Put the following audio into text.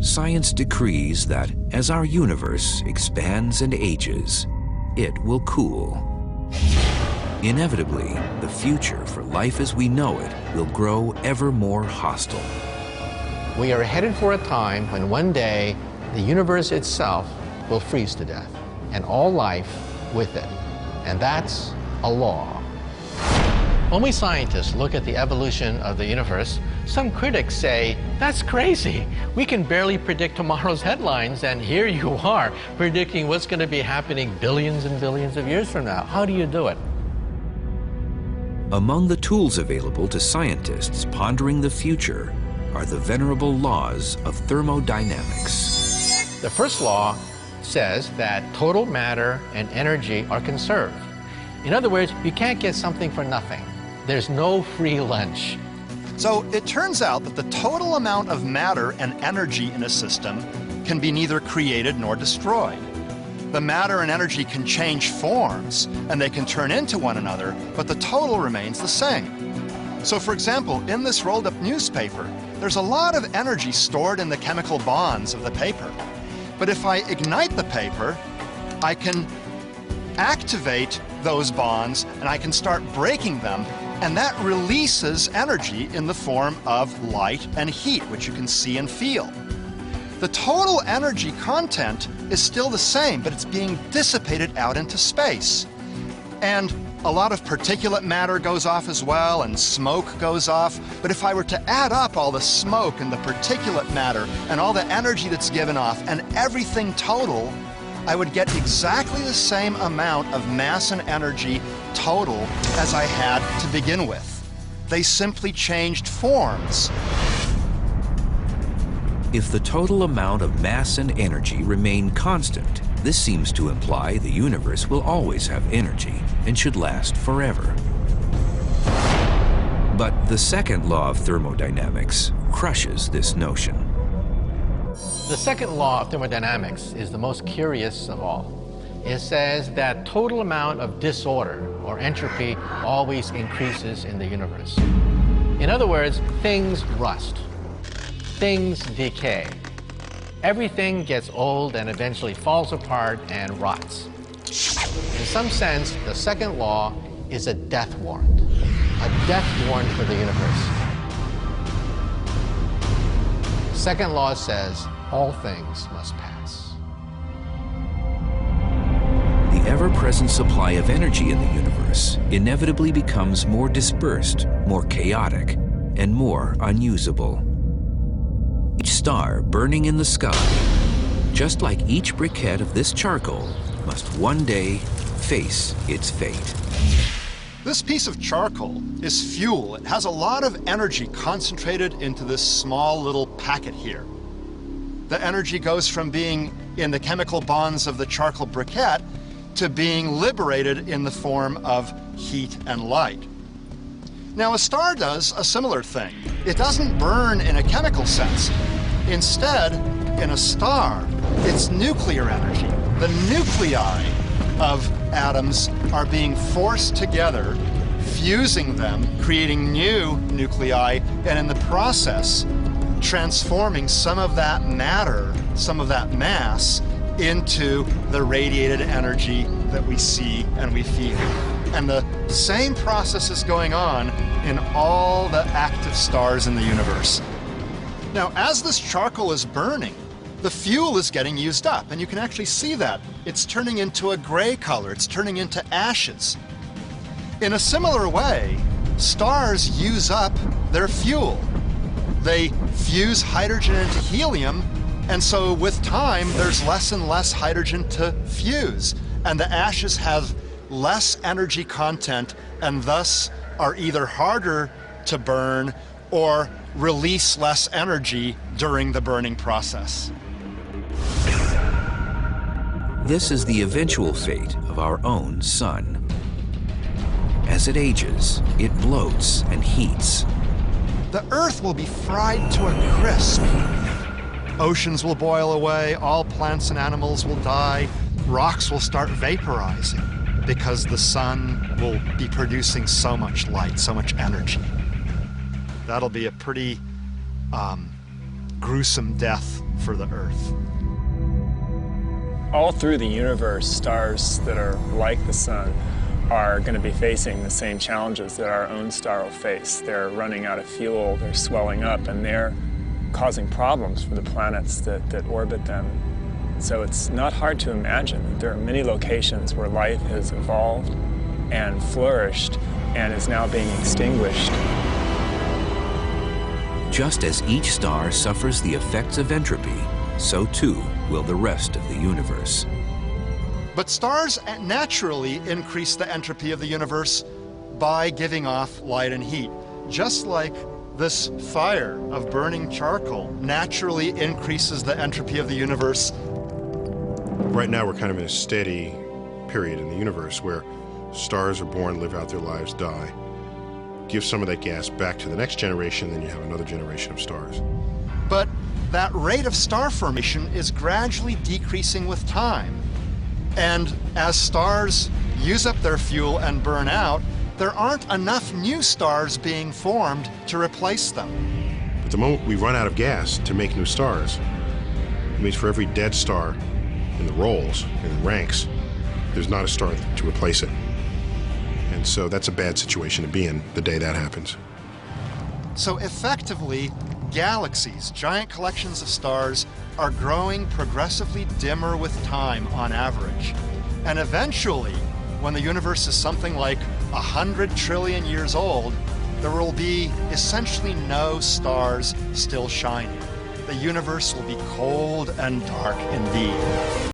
Science decrees that as our universe expands and ages, it will cool. Inevitably, the future for life as we know it will grow ever more hostile. We are headed for a time when one day the universe itself will freeze to death, and all life with it. And that's a law. When we scientists look at the evolution of the universe, some critics say, that's crazy. We can barely predict tomorrow's headlines, and here you are, predicting what's going to be happening billions and billions of years from now. How do you do it? Among the tools available to scientists pondering the future are the venerable laws of thermodynamics. The first law says that total matter and energy are conserved. In other words, you can't get something for nothing. There's no free lunch. So it turns out that the total amount of matter and energy in a system can be neither created nor destroyed. The matter and energy can change forms and they can turn into one another, but the total remains the same. So for example, in this rolled up newspaper, there's a lot of energy stored in the chemical bonds of the paper. But if I ignite the paper, I can activate those bonds and I can start breaking them, and that releases energy in the form of light and heat, which you can see and feel. The total energy content is still the same, but it's being dissipated out into space. And a lot of particulate matter goes off as well, and smoke goes off. But if I were to add up all the smoke and the particulate matter and all the energy that's given off and everything total, I would get exactly the same amount of mass and energy total as I had to begin with. They simply changed forms. If the total amount of mass and energy remain constant, this seems to imply the universe will always have energy and should last forever. But the second law of thermodynamics crushes this notion. The second law of thermodynamics is the most curious of all. It says that total amount of disorder or entropy always increases in the universe. In other words, things rust, things decay. Everything gets old and eventually falls apart and rots. In some sense, the second law is a death warrant for the universe. Second law says all things must pass. The ever-present supply of energy in the universe inevitably becomes more dispersed, more chaotic, and more unusable. Each star burning in the sky, just like each briquette of this charcoal, must one day face its fate. This piece of charcoal is fuel. It has a lot of energy concentrated into this small little packet here. The energy goes from being in the chemical bonds of the charcoal briquette to being liberated in the form of heat and light. Now, a star does a similar thing. It doesn't burn in a chemical sense. Instead, in a star, it's nuclear energy. The nuclei of atoms are being forced together, fusing them, creating new nuclei, and in the process, transforming some of that matter, some of that mass, into the radiated energy that we see and we feel. And the same process is going on in all the active stars in the universe. Now, as this charcoal is burning, the fuel is getting used up, and you can actually see that. It's turning into a gray color, it's turning into ashes. In a similar way, stars use up their fuel. They fuse hydrogen into helium, and so with time, there's less and less hydrogen to fuse, and the ashes have less energy content and thus are either harder to burn or release less energy during the burning process. This is the eventual fate of our own sun. As it ages, it bloats and heats. The Earth will be fried to a crisp. Oceans will boil away, all plants and animals will die, rocks will start vaporizing because the sun will be producing so much light, so much energy. That'll be a pretty gruesome death for the Earth. All through the universe, stars that are like the sun are going to be facing the same challenges that our own star will face. They're running out of fuel, they're swelling up, and they're causing problems for the planets that orbit them. So it's not hard to imagine that there are many locations where life has evolved and flourished and is now being extinguished. Just as each star suffers the effects of entropy, so too will the rest of the universe. But stars naturally increase the entropy of the universe by giving off light and heat, just like this fire of burning charcoal naturally increases the entropy of the universe. Right now we're kind of in a steady period in the universe where stars are born, live out their lives, die. Give some of that gas back to the next generation, then you have another generation of stars. But that rate of star formation is gradually decreasing with time. And as stars use up their fuel and burn out, there aren't enough new stars being formed to replace them. But the moment we run out of gas to make new stars, it means for every dead star in the rolls, in the ranks, there's not a star to replace it. And so that's a bad situation to be in the day that happens. So effectively, galaxies, giant collections of stars, are growing progressively dimmer with time on average. And eventually, when the universe is something like 100 trillion years old, there will be essentially no stars still shining. The universe will be cold and dark indeed.